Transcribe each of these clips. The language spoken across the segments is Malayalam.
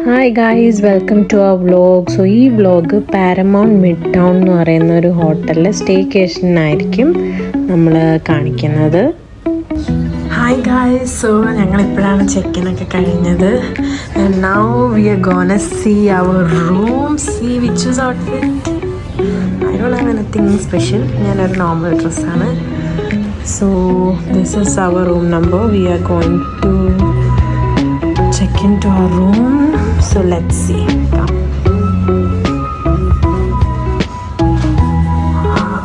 Hi guys, welcome to our vlog. So ഈ വ്ലോഗ് പാരമൗണ്ട് മിഡ് ടൗൺ എന്ന് പറയുന്ന ഒരു ഹോട്ടലിൽ സ്റ്റേക്കേഷനായിരിക്കും നമ്മൾ കാണിക്കുന്നത്. ഹായ് ഗായ്സ്, സോ ഞങ്ങളിപ്പോഴാണ് ചെക്കിനൊക്കെ കഴിഞ്ഞത്. And now we are gonna see our room. See which is outfit. I don't have anything special. ഞാനൊരു നോർമൽ ഡ്രസ്സാണ്. So this is our room number. We are going to check into our room. So let's see. Come. Wow.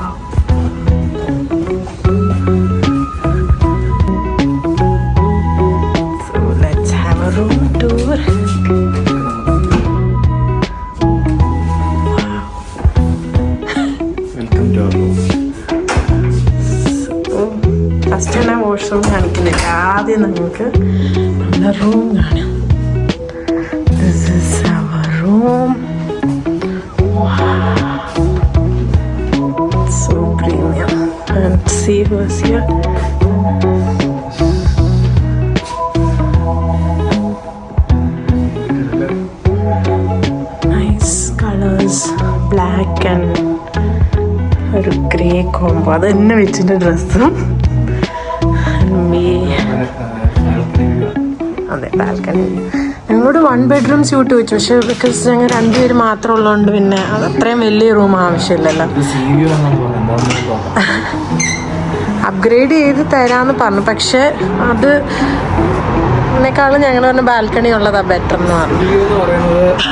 So let's have a room tour. Wow. Welcome to our room. So first ഞാൻ വാഷ്റൂം കാണിക്കുന്നില്ല. ആദ്യം നമുക്ക് നമ്മുടെ റൂം കാണാം. This is our room. Wow. So premium. And see who's here. Nice colors. Black and ഒരു ഗ്രേ കോംബോ. അത് തന്നെ വെച്ചിട്ട് ഡ്രസ്സും. അതെ, ബാൽക്കണി. ഞങ്ങളോട് 1 bedroom സ്യൂട്ട് വെച്ചു. പക്ഷെ ബിക്കോസ് ഞങ്ങൾ 2 പേര് മാത്രം ഉള്ളതുകൊണ്ട് പിന്നെ അത് അത്രയും വലിയ റൂം ആവശ്യമില്ലല്ലോ. അപ്ഗ്രേഡ് ചെയ്ത് തരാമെന്ന് പറഞ്ഞു. പക്ഷെ അത് അതിനേക്കാളും ഞങ്ങൾ പറഞ്ഞ ബാൽക്കണി ഉള്ളതാ ബെറ്റർ എന്ന് പറഞ്ഞു.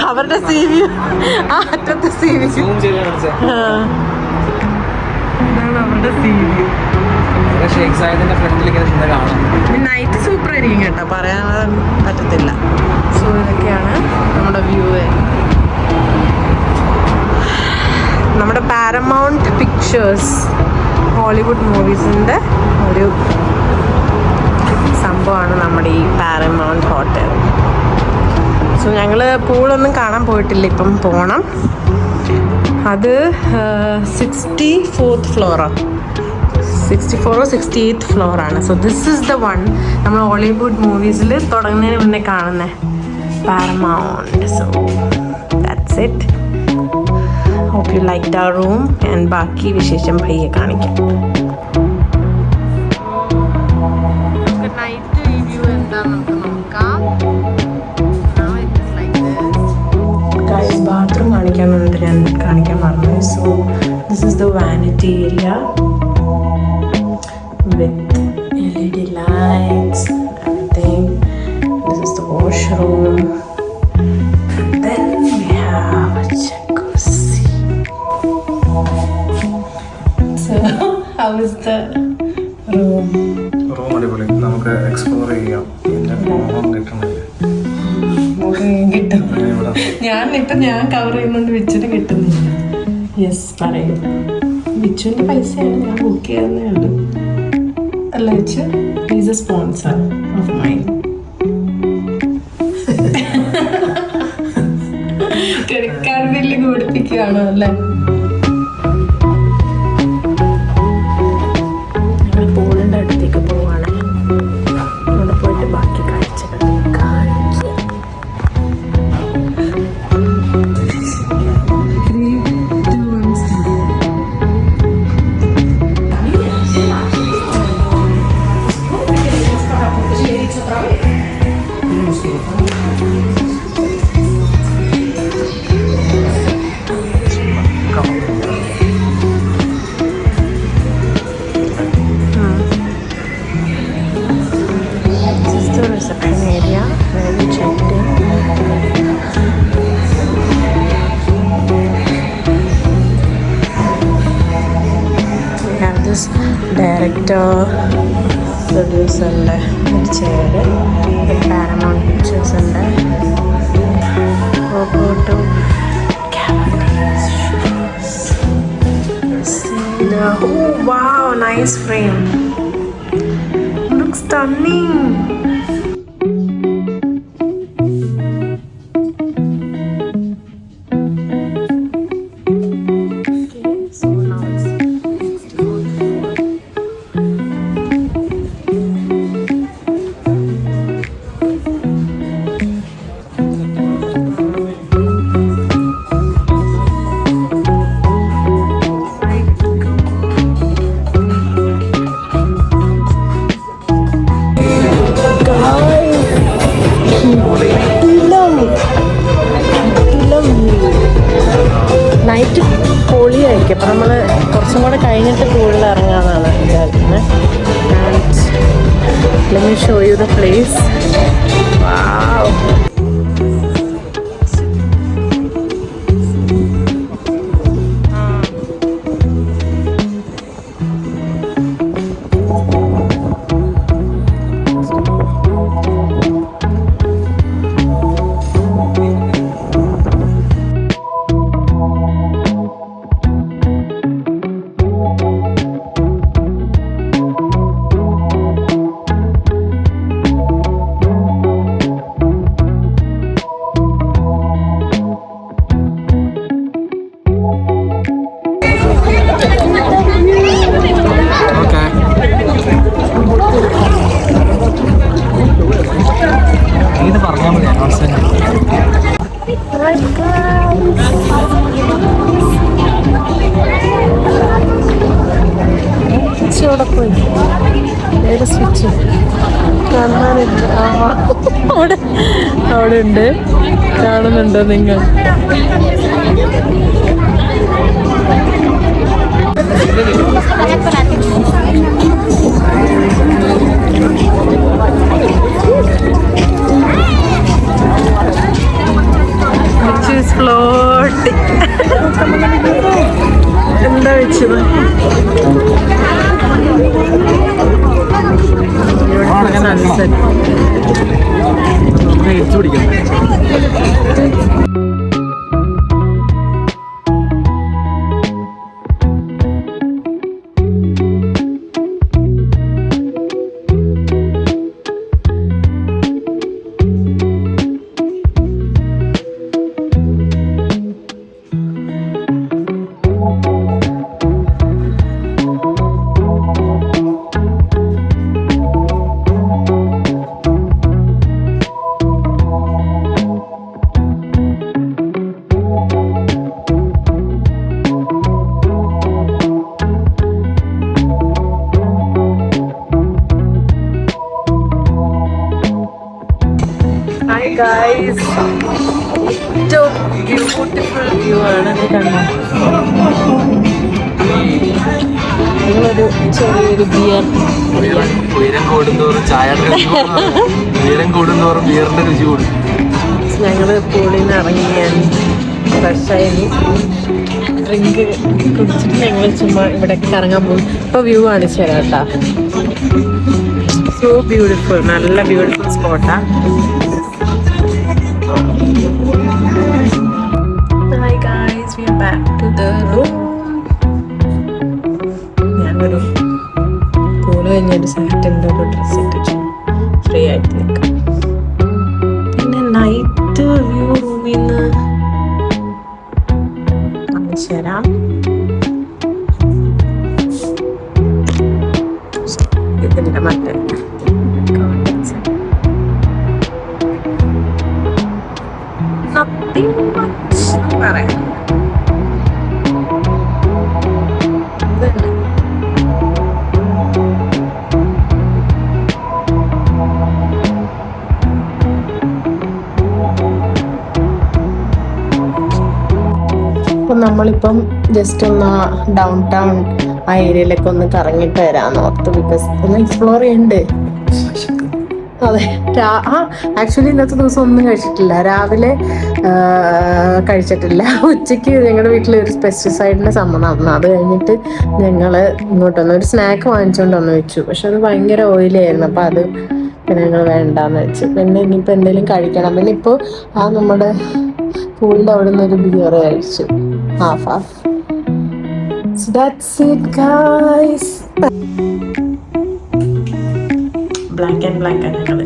അവരുടെ സീ വ്യൂ, ആ അറ്റത്തെ സീ വ്യൂ. ഇതാണ് അവരുടെ സീ വ്യൂ. നൈറ്റ് സൂപ്പർ ആയിരിക്കും കേട്ടോ, പറയാൻ പറ്റത്തില്ല. സോ ഇതൊക്കെയാണ് നമ്മുടെ വ്യൂ. നമ്മുടെ പാരമൗണ്ട് പിക്ചേഴ്സ് ഹോളിവുഡ് മൂവീസിൻ്റെ ഒരു സംഭവമാണ് നമ്മുടെ ഈ പാരമൗണ്ട് ഹോട്ടൽ. സോ ഞങ്ങൾ പൂളൊന്നും കാണാൻ പോയിട്ടില്ല, ഇപ്പം പോകണം. അത് 64th ഫ്ലോറാണ്. 64 or 68th ഫ്ലോറാണ്. So this is the one നമ്മൾ ഹോളിവുഡ് മൂവീസിൽ തുടങ്ങുന്നതിന് മുന്നേ കാണുന്നത് Paramount. So that's it. Hope you liked our room. And ബാക്കി വിശേഷം പയ്യെ കാണിക്കാം. നൈറ്റ് റിവ്യൂ എന്താണെന്ന് നമുക്ക് നോക്കാം. ഗൈസ്, ബാത്റൂം കാണിക്കാൻ വന്നിട്ട് ഞാൻ കാണിക്കാൻ മറന്നു. So this is the vanity area with LED lights, everything. This is the washroom. Then we have a jacuzzi. So, how is the room? Room അടിപൊളി. നമുക്ക് എക്സ്പ്ലോർ ചെയ്യാം. ഞാൻ കവർ ചെയ്യുന്നുണ്ട്, വിച്ചുവിന് കിട്ടുന്നില്ല. യെസ്, പറയൂ. വിച്ചുവിൻ്റെ പൈസയാണ് ഞാൻ ബുക്ക് ചെയ്യുന്നേ ഉള്ളൂ. അല്ല വെച്ച്, is a sponsor of mine. Credit card bill കൊടുപ്പിക്കുകയാണോ അല്ലേ? ഞങ്ങൾ പോളിൻ്റെ അടുത്തേക്ക് പോവാണ്. അവിടെ പോയിട്ട് ബാക്കി കാഴ്ചകൾ കാണിക്കുക. Reception area where we checked in. We have this director, producer and chair. The Paramount Pictures and photo cameras. See the, oh wow, nice frame. Looks stunning. Okay, അപ്പോൾ നമ്മൾ കുറച്ചും കൂടെ കഴിഞ്ഞിട്ട് കൂടുതൽ ഇറങ്ങാമെന്നാണ് വിചാരിക്കുന്നത്. Let me show you the place. Wow. Switch കാണാനില്ല. അവിടെ ഉണ്ട്, കാണുന്നുണ്ടോ നിങ്ങൾ? ഫ്ലോട്ടിങ് എന്താ വെച്ചത്? സൺസെറ്റ് ഗൈസ്, ഏറ്റവും ബ്യൂട്ടിഫുൾ വ്യൂ ആണ്. കണ്ടോ, നിങ്ങളൊരു ചെറിയൊരു ഉയരം കൂടുന്തോറും ചായയുടെ ഉയരം കൂടുന്തോറും ബിയറിന്റെ രുചി കൂടും. ഞങ്ങൾ പൂളിൽ നിന്ന് ഇറങ്ങിയാണ്, ഫ്രഷായി ഡ്രിങ്ക് കുടിച്ചിട്ട് ഞങ്ങൾ ചുമ്മാ ഇവിടെ കറങ്ങാൻ പോകും. ഇപ്പോൾ വ്യൂ കാണിച്ചു തരാം കേട്ടോ. സോ ബ്യൂട്ടിഫുൾ, നല്ല ബ്യൂട്ടിഫുൾ സ്പോട്ടാണ്. Hi guys, we are back to the room. ഞാനൊരു പൂള് കഴിഞ്ഞൊരു സെറ്റിൻ്റെ ഒരു ഡ്രസ്സ് ഇട്ടിട്ട് ഫ്രീ ആയിട്ട് നിൽക്കാം. പിന്നെ നൈറ്റ് വ്യൂ റൂമിൽ നിന്ന് കാണിച്ചു തരാം. ഇതിൻ്റെ മറ്റേ nothing much പറയാം. അപ്പം നമ്മളിപ്പം ജസ്റ്റ് ഒന്ന് ഡൗൺ ടൗൺ ആ ഏരിയയിലൊക്കെ ഒന്ന് കറങ്ങിയിട്ട് വരാമെന്ന് ഓർത്ത്. ബിക്കോസ് ഒന്ന് എക്സ്പ്ലോർ ചെയ്യണ്ടേ. അതെ, ആക്ച്വലി ഇന്നത്തെ ദിവസം ഒന്നും കഴിച്ചിട്ടില്ല. രാവിലെ കഴിച്ചിട്ടില്ല. ഉച്ചയ്ക്ക് ഞങ്ങളുടെ വീട്ടിൽ ഒരു പെസ്റ്റിസൈഡിൻ്റെ സംഭവം നടന്നു. അത് കഴിഞ്ഞിട്ട് ഞങ്ങൾ ഇങ്ങോട്ടൊന്ന് ഒരു സ്നാക്ക് വാങ്ങിച്ചുകൊണ്ട് വന്ന് വെച്ചു. പക്ഷെ അത് ഭയങ്കര ഓയിലി ആയിരുന്നു. അപ്പം അത് പിന്നെ ഞങ്ങൾ വേണ്ടാന്ന് വെച്ചു. പിന്നെ ഇനിയിപ്പോൾ എന്തെങ്കിലും കഴിക്കണം. പിന്നെ ഇപ്പോൾ ആ നമ്മുടെ പൂളിൻ്റെ അവിടെ നിന്നൊരു ബിയർ കഴിച്ചു, half. So that's it guys. Black and black ആണ് ഞങ്ങള്.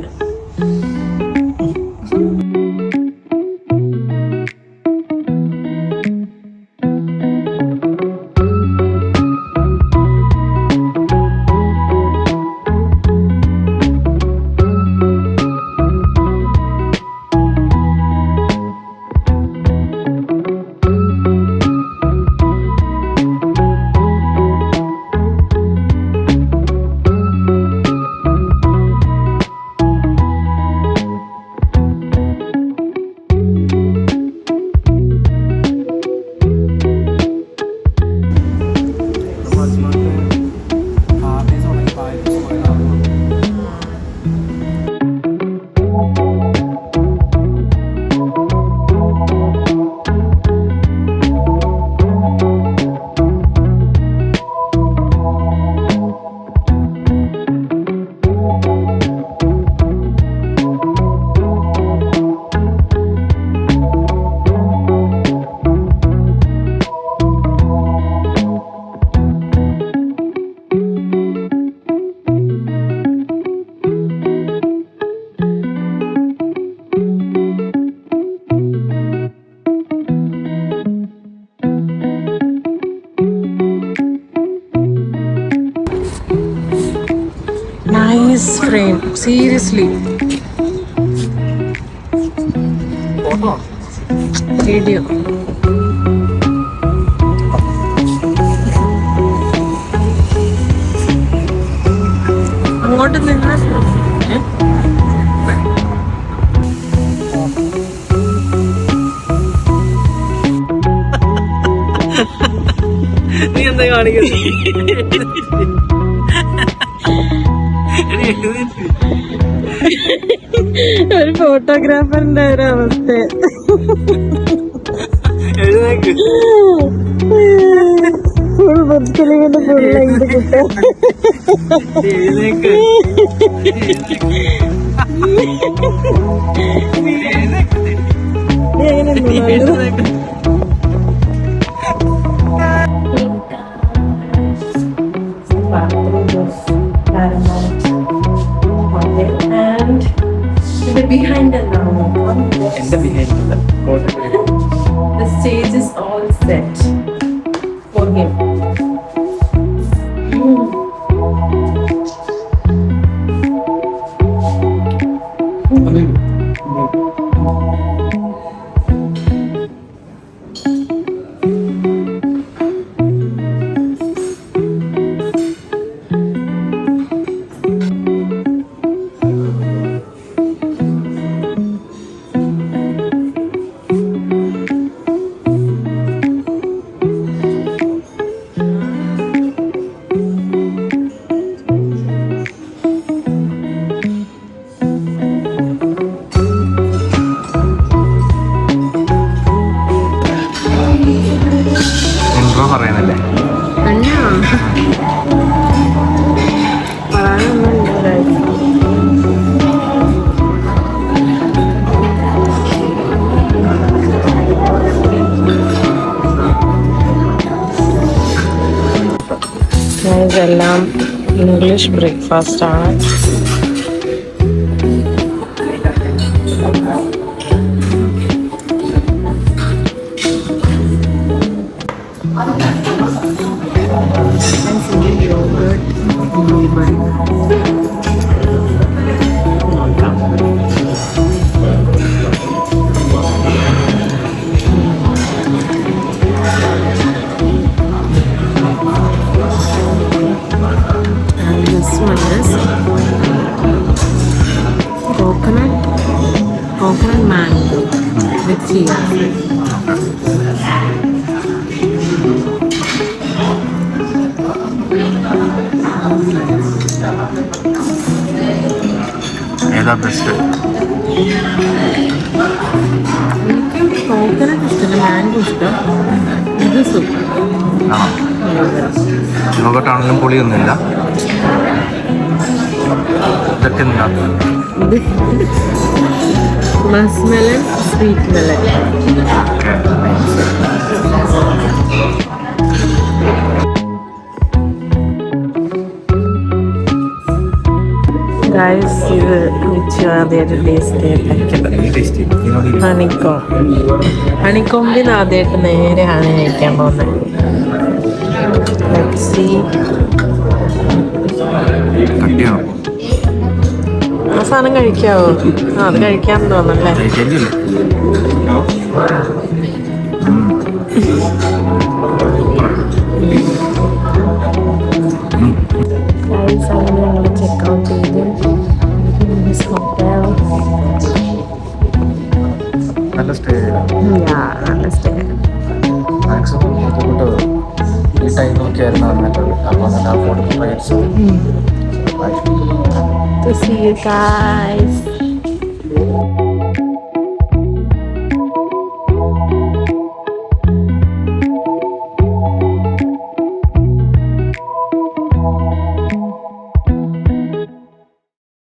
insane. Seriously. Video. അങ്ങോട്ട് നിന്ന് നീ എന്താ കാണിക്കുന്നത്? ഒരു ഫോട്ടോഗ്രാഫറിന്റെ ഒരു അവസ്ഥ. എഴുന്നേക്ക്. ഫുൾ ബുദ്ധിലിങ്ങനെ ഫുള്ളായിട്ട് കിട്ടും. എഴുന്നേക്ക്. എഴുന്നേക്ക്. And the behind the now, എന്റെ behaviour the stage is all set for him. Intro പറയുന്നല്ലേ? ഇതെല്ലാം ഇംഗ്ലീഷ് ബ്രേക്ക്ഫാസ്റ്റ് ആണ്. And this one is coconut mango with chia. ഏതാ ബെസ്റ്റ്? എനിക്ക് കോക്കനട്ട് ഇഷ്ടമല്ല, മാംഗോ ഇഷ്ടം. ഇത് സൂപ്പർ. ആണോ? നോക്കട്ടാണെങ്കിലും പുളിയൊന്നുമില്ല. ഇതൊക്കെ എന്താ? മസ്മെലൻ, സ്വീറ്റ് മെലൻ. ഗൈസ്, ഇത് മിച്ചു ആദ്യമായിട്ട് ടേസ്റ്റ് ചെയ്തിട്ടുണ്ട്. ഹണിക്കൊമ്പിന് ആദ്യമായിട്ട് നേരെ ഹണി കഴിക്കാൻ പോകുന്നത്. Let's see. കട്ടിയാണോ? ആ സാധനം കഴിക്കാവോ? ആ, അത് കഴിക്കാൻ തോന്നല്ലേ? ഗൈസ്, അങ്ങനെ ഞങ്ങൾ ചെക്കൗട്ട് ചെയ്തു. ഹോട്ടൽ നല്ല സ്റ്റേ. നല്ല സ്റ്റേ. മാക്സിമം ഈ ടൈം നോക്കിയായിരുന്നു വന്നിട്ട്. അപ്പോൾ നല്ല affordable rates. To see you guys.